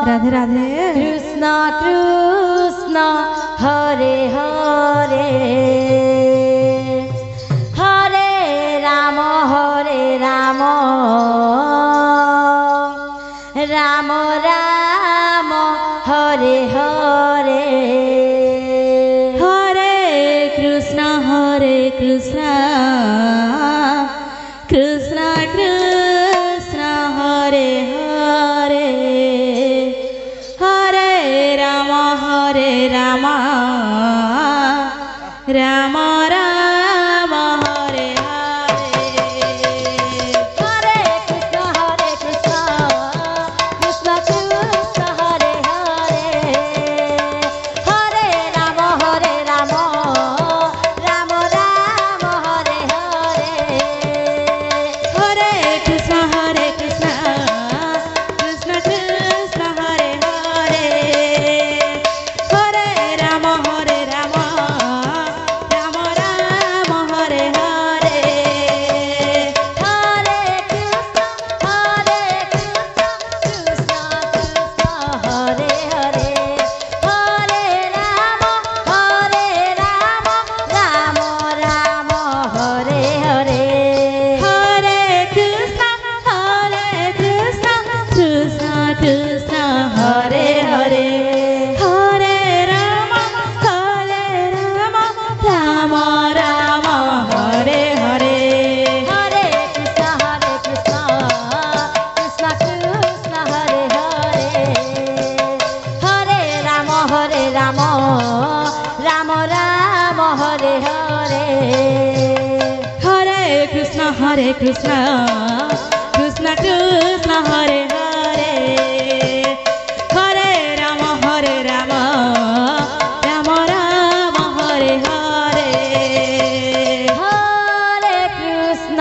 Radhe Radhe. Krishna Krishna Hare Hare Hare Ram Ram Ram Hare Hare Hare Krishna Krishna Krishna Hare Hare Hare Ram Ram Ram Hare Hare Hare Krishna Krishna Krishna Hare Hare Hare Ram Ram Ram Hare Hare Hare Krishna Krishna Krishna Krishna Hare Hare Hare Ram Ram Ram Hare Hare Hare Krishna Krishna Krishna Hare Hare Hare Ram Ram Ram Hare Hare Hare Krishna Krishna Krishna Hare Hare Hare Ram Ram Ram Hare Hare Hare Krishna Krishna Krishna Hare Hare Hare Ram Ram Hare Hare Hare Krishna Krishna Krishna Hare Hare Hare Ram Ram Hare Hare Hare Krishna